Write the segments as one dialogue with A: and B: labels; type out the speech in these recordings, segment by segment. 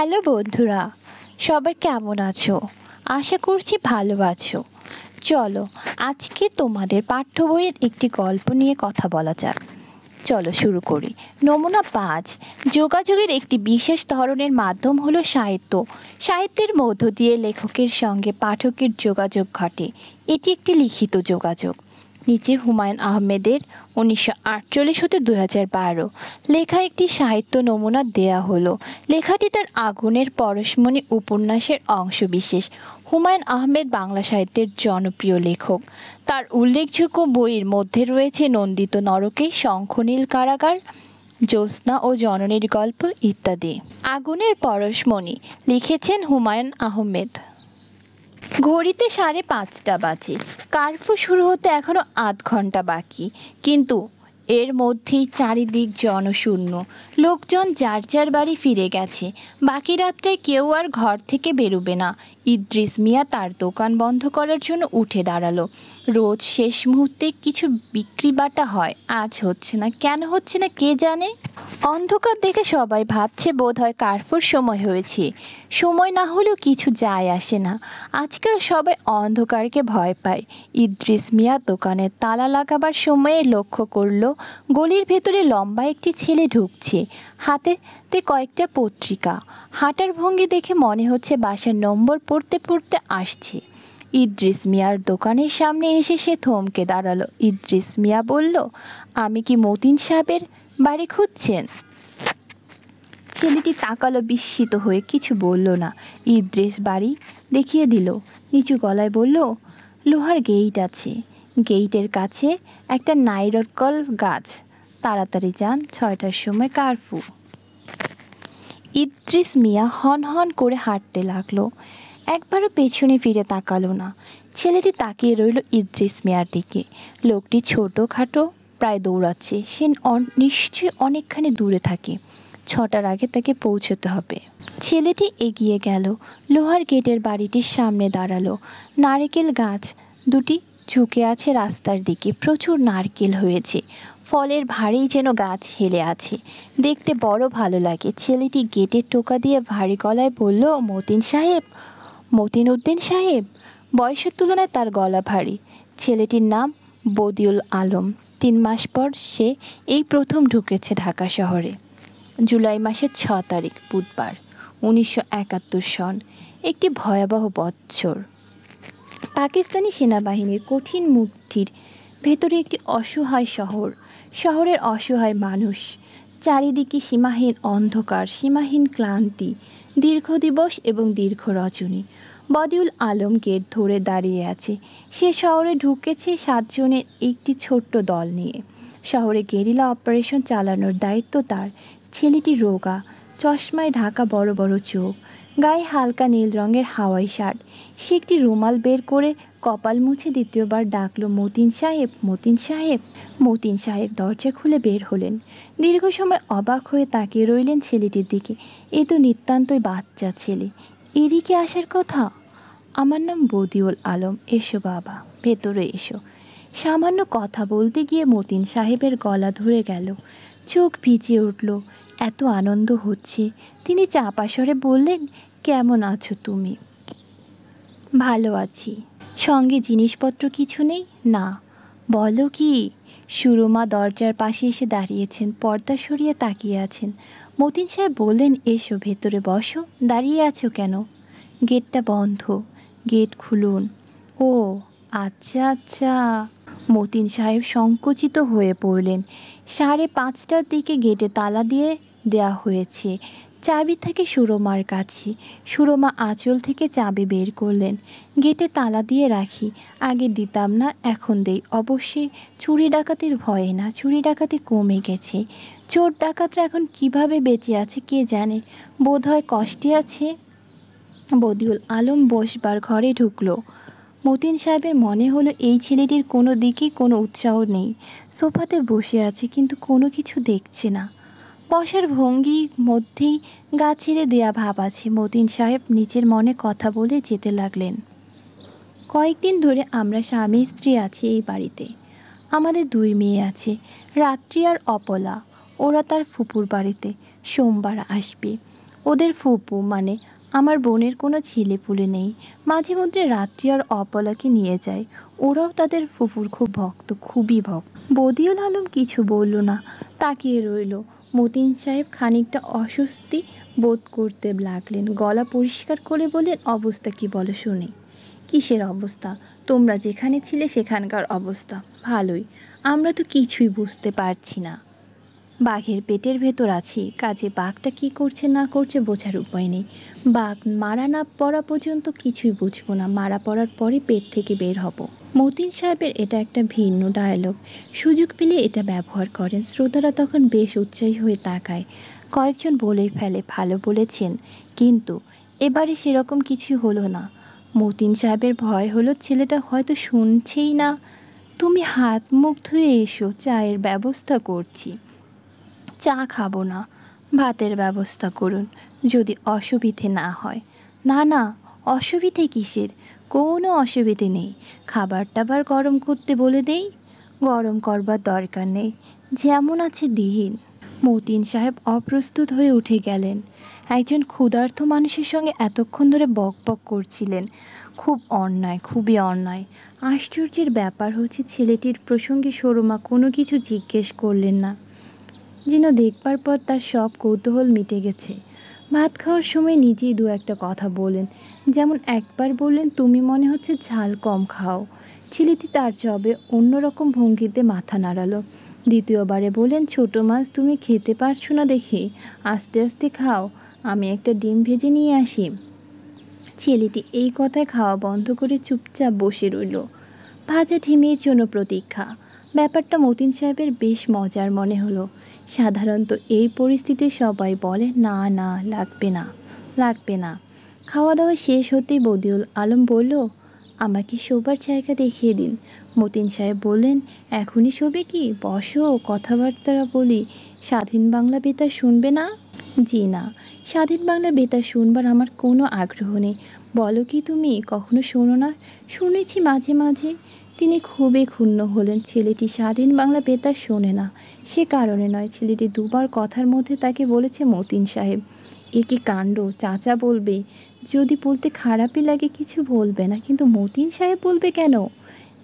A: Hello বন্ধুরা, সবাই কেমন আছো? আশা করছি ভালো আছো। চলো আজকে তোমাদের পাঠ্য বইয়ের একটি গল্প নিয়ে কথা বলা যাক। চলো শুরু করি। নমুনা ৫। যোগাযোগের একটি বিশেষ ধরনের মাধ্যম হলো সাহিত্য। সাহিত্যের মধ্য দিয়ে লেখকের সঙ্গে পাঠকের যোগাযোগ ঘটে। এটি একটি লিখিত যোগাযোগ। নিচে হুমায়ুন আহমেদের 1948 হতে 2012 লেখা একটি সাহিত্য নমুনা দেয়া হলো। লেখাটি তার আগুনের পরশমণি উপন্যাসের অংশবিশেষ। হুমায়ুন আহমেদ বাংলা সাহিত্যের জনপ্রিয় লেখক। তার উল্লেখযোগ্য বইয়ের মধ্যে রয়েছে নন্দিত নরকে, শঙ্খনীল কারাগার, জ্যোৎস্না ও জননীর গল্প ইত্যাদি। আগুনের পরশমণি লিখেছেন হুমায়ুন আহমেদ। ঘড়িতে 5:30 বাজে। কারফিউ শুরু হতে এখনো আধ ঘন্টা বাকি, কিন্তু এর মধ্যেই চারিদিক জনশূন্য। লোকজন যার যার বাড়ি ফিরে গেছে। বাকি রাতটায় কেউ আর ঘর থেকে বেরোবে না। ইদ্রিস মিয়া তার দোকান বন্ধ করার জন্য উঠে দাঁড়ালো। রোজ শেষ মুহূর্তে কিছু বিক্রি বাটা হয়, আজ হচ্ছে না। কেন হচ্ছে না কে জানে। অন্ধকার দেখে সবাই ভাবছে বোধহয় কারফিউর সময় হয়েছে। সময় না হলেও কিছু যায় আসে না। আজকাল সবাই অন্ধকারকে ভয় পায়। ইদ্রিস মিয়া দোকানে তালা লাগাবার সময়ে লক্ষ্য করল গলির ভেতরে লম্বা একটি ছেলে ঢুকছে, হাতেতে কয়েকটা পত্রিকা। হাঁটার ভঙ্গি দেখে মনে হচ্ছে বাসার নম্বর পড়তে পড়তে আসছে। ইদ্রিস মিয়ার দোকানের সামনে এসে সে থমকে দাঁড়ালো। ইদ্রিস মিয়া বলল, আমি কি মতিন সাহেবের বাড়ি খুঁজছেন? ছেলেটি তাকালো বিস্মিত হয়ে, কিছু বলল না। ইদ্রিস বাড়ি দেখিয়ে দিল। নিচু গলায় বলল, লোহার গেইট আছে, গেইটের কাছে একটা নাইরকল গাছ। তাড়াতাড়ি যান, 6টার সময় কারফিউ। ইদ্রিস মিয়া হন হন করে হাঁটতে লাগলো। একবারও পেছনে ফিরে তাকালো না। ছেলেটি তাকিয়ে রইল ইদ্রিস মিয়ার দিকে। লোকটি ছোটোখাটো, প্রায় দৌড়াচ্ছে। সে নিশ্চয়ই অনেকখানি দূরে থাকে। 6টার আগে তাকে পৌঁছতে হবে। ছেলেটি এগিয়ে গেল। লোহার গেটের বাড়িটির সামনে দাঁড়ালো। নারকেল গাছ দুটি ঝুঁকে আছে রাস্তার দিকে। প্রচুর নারকেল হয়েছে। ফলের ভারী যেন গাছ হেলে আছে। দেখতে বড় ভালো লাগে। ছেলেটি গেটের টোকা দিয়ে ভারী গলায় বলল, মতিন সাহেব, মতিন উদ্দিন সাহেব। বয়সের তুলনায় তার গলা ভারী। ছেলেটির নাম বদিউল আলম। 3 মাস পর সে এই প্রথম ঢুকেছে ঢাকা শহরে। জুলাই মাসের 6 তারিখ, বুধবার, 1971 সন। একটি ভয়াবহ বৎসর। পাকিস্তানি সেনাবাহিনীর কঠিন মুঠির ভেতরে একটি অসহায় শহর। শহরের অসহায় মানুষ। চারিদিকে সীমাহীন অন্ধকার, সীমাহীন ক্লান্তি, দীর্ঘ দিবস এবং দীর্ঘ রজনী। বদিউল আলম গেট ধরে দাঁড়িয়ে আছে। সে শহরে ঢুকেছে 7 জনের একটি ছোট্ট দল নিয়ে। শহরে গেরিলা অপারেশন চালানোর দায়িত্ব তার। ছেলেটি রোগা, চশমায় ঢাকা বড় বড় চোখ, গায়ে হালকা নীল রঙের হাওয়াই শার্ট। সে একটি রুমাল বের করে কপাল মুছে দ্বিতীয়বার ডাকলো, মতিন সাহেব, মতিন সাহেব। মতিন সাহেব দরজা খুলে বের হলেন। দীর্ঘ সময় অবাক হয়ে তাকিয়ে রইলেন ছেলেটির দিকে। এ তো নিতান্তই বাচ্চা ছেলে, এদিকে আসার কথা। আমার নাম বদিউল আলম, এসো বাবা, ভেতরে এসো। সামান্য কথা বলতে গিয়ে মতিন সাহেবের গলা ধরে গেল। চোখ ভিজে উঠল। এত আনন্দ হচ্ছে। তিনি চাপা স্বরে বললেন, কেমন আছো তুমি? ভালো আছি। সঙ্গে জিনিসপত্র কিছু নেই? না। বলো কি? সুরমা দরজার পাশে এসে দাঁড়িয়েছেন, পর্দা সরিয়ে তাকিয়ে আছেন। মতিন সাহেব বললেন, এসো, ভেতরে বসো। দাঁড়িয়ে আছো কেন? গেটটা বন্ধ, গেট খুলুন। ও আচ্ছা আচ্ছা। মতিন সাহেব সংকুচিত হয়ে পড়লেন। 5:30টার দিকে গেটে তালা দিয়ে দেয়া হয়েছে। চাবি থাকে সুরমার কাছে। সুরমা আঁচল থেকে চাবি বের করলেন। গেটে তালা দিয়ে রাখি, আগে দিতাম না, এখন দেই। অবশ্যই চুরি ডাকাতির ভয়ে না, চুরি ডাকাতি কমে গেছে। চোর ডাকাতরা এখন কিভাবে বেঁচে আছে কে জানে। বোধহয় কষ্টে আছে। বদিউল আলম বসবার ঘরে ঢুকলো। মতিন সাহেবের মনে হলো এই ছেলেটির কোনো দিকেই কোনো উৎসাহ নেই। সোফাতে বসে আছে, কিন্তু কোনো কিছু দেখছে না। বসার ভঙ্গির মধ্যেই গা ছেড়ে দেয়া ভাব আছে। মতিন সাহেব নিজের মনে কথা বলে যেতে লাগলেন, কয়েকদিন ধরে আমরা স্বামী স্ত্রী আছি এই বাড়িতে। আমাদের 2 মেয়ে আছে, রাত্রি আর অপলা। ওরা তার ফুপুর বাড়িতে সোমবার আসবে। ওদের ফুপু মানে আমার বোনের কোনো ছেলেপুলে নেই। মাঝে মধ্যে রাত্রি আর অপলাকে নিয়ে যায়। ওরাও তাদের ফুপুর খুব ভক্ত, খুবই ভক্ত। বদিউল আলম কিছু বলল না, তাকিয়ে রইল। মতিন সাহেব খানিকটা অস্বস্তি বোধ করতে লাগলেন। গলা পরিষ্কার করে বললেন, অবস্থা কি বলো শুনি। কিসের অবস্থা? তোমরা যেখানে ছিলে সেখানকার অবস্থা। ভালোই। আমরা তো কিছুই বুঝতে পারছি না। বাঘের পেটের ভেতর আছি, কাজে বাঘটা কি করছে না করছে বোঝার উপায় নেই। বাঘ মারা না পড়া পর্যন্ত কিছুই বুঝবো না, মারা পড়ার পরই পেট থেকে বের হব। মতিন সাহেবের এটা একটা ভিন্ন ডায়ালগ। সুযোগ পেলে এটা ব্যবহার করেন। শ্রোতারা তখন বেশ উৎসাহী হয়ে তাকায়। কয়েকজন বলেই ফেলে, ভালো বলেছেন। কিন্তু এবারে সেরকম কিছু হলো না। মতিন সাহেবের ভয় হলো ছেলেটা হয়তো শুনছেই না। তুমি হাত মুখ ধুয়ে এসো, চায়ের ব্যবস্থা করছি। চা খাবো না, ভাতের ব্যবস্থা করুন, যদি অসুবিধে না হয়। না না, অসুবিধে কিসের? কোনো অসুবিধে নেই। খাবার টাবার গরম করতে বলে দেই। গরম করবার দরকার নেই, যেমন আছে দিন। মতিন সাহেব অপ্রস্তুত হয়ে উঠে গেলেন। একজন ক্ষুধার্ত মানুষের সঙ্গে এতক্ষণ ধরে বক বক করছিলেন। খুব অন্যায়, খুবই অন্যায়। আশ্চর্যের ব্যাপার হচ্ছে ছেলেটির প্রসঙ্গে সরমা কোনো কিছু জিজ্ঞেস করলেন না। যেন দেখবার পর তার সব কৌতূহল মিটে গেছে। ভাত খাওয়ার সময় নিজেই দু একটা কথা বলেন। যেমন একবার বললেন, তুমি মনে হচ্ছে ঝাল কম খাও। ছেলেটি তার জবাবে অন্যরকম ভঙ্গিতে মাথা নাড়ালো। দ্বিতীয়বারে বললেন, ছোটো মাছ তুমি খেতে পারছো না দেখি, আস্তে আস্তে খাও, আমি একটা ডিম ভেজে নিয়ে আসি। ছেলেটি এই কথায় খাওয়া বন্ধ করে চুপচাপ বসে রইল। ভাজা ডিমের জন্য প্রতীক্ষা। ব্যাপারটা মতিন সাহেবের বেশ মজার মনে হলো। সাধারণত এই পরিস্থিতিতে সবাই বলে, না না, লাগবে না, লাগবে না। খাওয়া দাওয়া শেষ হতেই বদিউল আলম বলল, আমাকে শোবার জায়গা দেখিয়ে দিন। মতিন সাহেব বললেন, এখনই শোবে কি? বসো, কথাবার্তা বলি। স্বাধীন বাংলা বেতার শুনবে না? জি না, স্বাধীন বাংলা বেতার শুনবার আমার কোনো আগ্রহ নেই। বলো কি তুমি কখনো শোনো না? শুনেছি মাঝে মাঝে। তিনি খুবই ক্ষুণ্ণ হলেন। ছেলেটি স্বাধীন বাংলা বেতার শোনে না সে কারণে নয়, ছেলেটি দুবার কথার মধ্যে তাকে বলেছে মতিন সাহেব। এ কি কাণ্ড! চাচা বলবে, যদি বলতে খারাপই লাগে কিছু বলবে না, কিন্তু মতিন সাহেব বলবে কেন?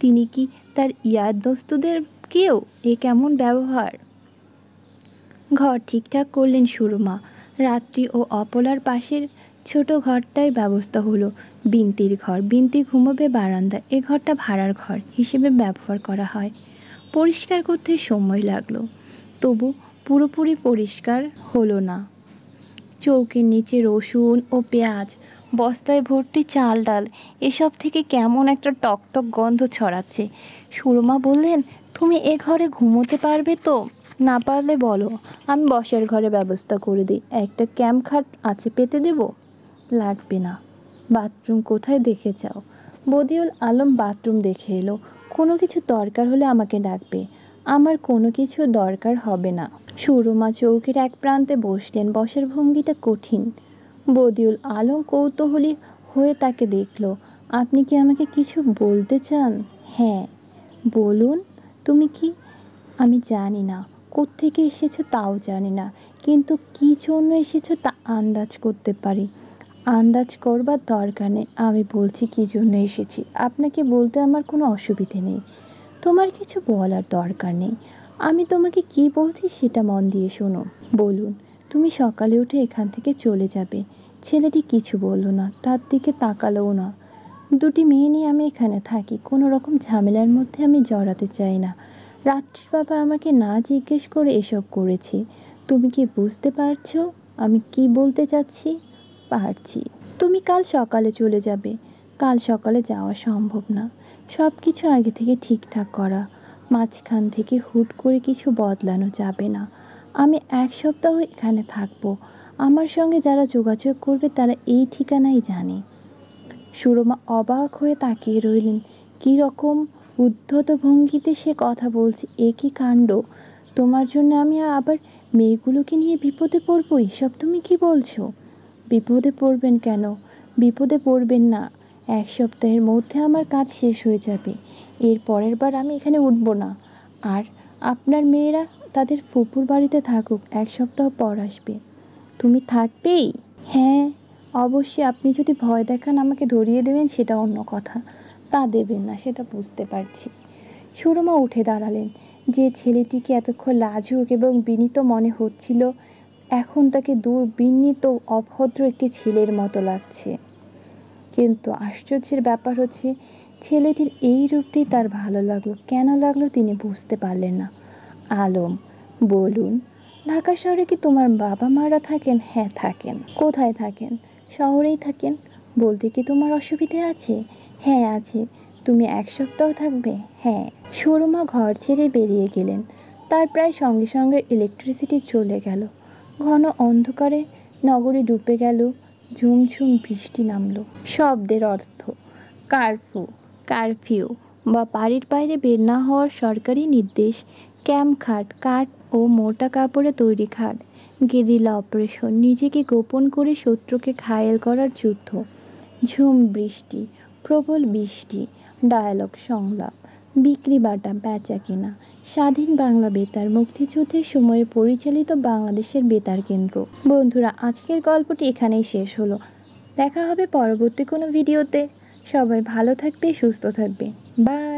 A: তিনি কি তার ইয়ার দোস্তদের কেউ? এ কেমন ব্যবহার! ঘর ঠিকঠাক করলেন সুরমা। রাত্রি ও অপলার পাশের ছোট ঘরটায় ব্যবস্থা হলো। বিন্তির ঘর। বিন্তি ঘুমোবে বারান্দায়। এ ঘরটা ভাড়ার ঘর হিসেবে ব্যবহার করা হয়। পরিষ্কার করতে সময় লাগলো, তবু পুরোপুরি পরিষ্কার হলো না। চৌকির নিচে রসুন ও পেঁয়াজ, বস্তায় ভর্তি চাল ডাল, এসব থেকে কেমন একটা টকটক গন্ধ ছড়াচ্ছে। সুরমা বললেন, তুমি এ ঘরে ঘুমোতে পারবে তো? না পারলে বলো, আমি বসার ঘরে ব্যবস্থা করে দিই। একটা ক্যাম্প খাট আছে, পেতে দেব? লাগবে না। বাথরুম কোথায় দেখে যাও? বদিউল আলম বাথরুম দেখে এলো। কোনো কিছু দরকার হলে আমাকে ডাকবে, আমার কোনো কিছু দরকার হবে না। সুরমা চৌকির এক প্রান্তে বসলেন। বসার ভঙ্গিটা কঠিন। বদিউল আলম কৌতূহলী হয়ে তাকে দেখল। আপনি কি আমাকে কিছু বলতে চান? হ্যাঁ, বলুন। তুমি কি? আমি জানি না, কোত্থেকে এসেছো তাও জানি না, কিন্তু কী জন্য এসেছো তা আন্দাজ করতে পারি। আন্দাজ করবার দরকার নেই, আমি বলছি কী জন্য এসেছি। আপনাকে বলতে আমার কোনো অসুবিধে নেই। তোমার কিছু বলার দরকার নেই। আমি তোমাকে কি বলছি সেটা মন দিয়ে শোনো। বলুন। তুমি সকালে উঠে এখান থেকে চলে যাবে। ছেলেটি কিছু বলল না, তার দিকে তাকালোও না। দুটি মেয়ে নিয়ে আমি এখানে থাকি, কোনো রকম ঝামেলার মধ্যে আমি জড়াতে চাই না। রাত্রির বাবা আমাকে না জিজ্ঞেস করে এসব করেছে। তুমি কি বুঝতে পারছো আমি কি বলতে চাচ্ছি? পারছি। তুমি কাল সকালে চলে যাবে। কাল সকালে যাওয়া সম্ভব না। সব কিছু আগে থেকে ঠিকঠাক করা, মাঝখান থেকে হুট করে কিছু বদলানো যাবে না। আমি 1 সপ্তাহ এখানে থাকবো। আমার সঙ্গে যারা যোগাযোগ করবে তারা এই ঠিকানাই জানে। সুরমা অবাক হয়ে তাকিয়ে রইলেন। কী রকম উদ্ধত ভঙ্গিতে সে কথা বলছে! এ কী কাণ্ড! তোমার জন্য আমি আবার মেয়েগুলোকে নিয়ে বিপদে পড়বো? এসব তুমি কি বলছো? বিপদে পড়বেন কেন? বিপদে পড়বেন না। 1 সপ্তাহের মধ্যে আমার কাজ শেষ হয়ে যাবে। এর পরের বার আমি এখানে উঠব না। আর আপনার মেয়েরা তাদের ফুপুর বাড়িতে থাকুক, 1 সপ্তাহ পর আসবে। তুমি থাকবেই? হ্যাঁ, অবশ্যই আপনি যদি ভয় দেখান আমাকে ধরিয়ে দেবেন সেটা অন্য কথা, তা দেবেন না সেটা বুঝতে পারছি। সুরমা উঠে দাঁড়ালেন। যে ছেলেটিকে এতক্ষণ লাজুক এবং বিনীত মনে হচ্ছিল, এখন তাকে দূর বিনীত অভদ্র একটি ছেলের মতো লাগছে। কিন্তু আশ্চর্যের ব্যাপার হচ্ছে, ছেলেটির এই রূপটি তার ভালো লাগলো। কেন লাগলো তিনি বুঝতে পারলেন না। আলম, বলুন, ঢাকা শহরে কি তোমার বাবা মারা থাকেন? হ্যাঁ থাকেন। কোথায় থাকেন? শহরেই থাকেন। বলতে কি তোমার অসুবিধে আছে? হ্যাঁ আছে। তুমি 1 সপ্তাহ থাকবে? হ্যাঁ। সুরমা ঘর ছেড়ে বেরিয়ে গেলেন। তার প্রায় সঙ্গে সঙ্গে ইলেকট্রিসিটি চলে গেল। ঘন অন্ধকারে নগরী ডুবে গেল। ঝুমঝুম বৃষ্টি নামল। শব্দের অর্থ কারফিউ, কারফিউ বা বাড়ির বাইরে বের না হওয়ার সরকারি নির্দেশ। ক্যাম্প খাট, কাঠ ও মোটা কাপড়ে তৈরি খাট। গেরিলা অপারেশন, নিজেকে গোপন করে শত্রুকে ঘায়েল করার যুদ্ধ। ঝুম বৃষ্টি, প্রবল বৃষ্টি। ডায়ালগ, সংলাপ, বিক্রি বাটা, বেচা কেনা। স্বাধীন বাংলা বেতার, মুক্তিযুদ্ধের সময়ে পরিচালিত বাংলাদেশের বেতার কেন্দ্র। বন্ধুরা, আজকের গল্পটি এখানেই শেষ হলো। দেখা হবে পরবর্তী কোনো ভিডিওতে। সবাই ভালো থাকবে, সুস্থ থাকবে। বাই।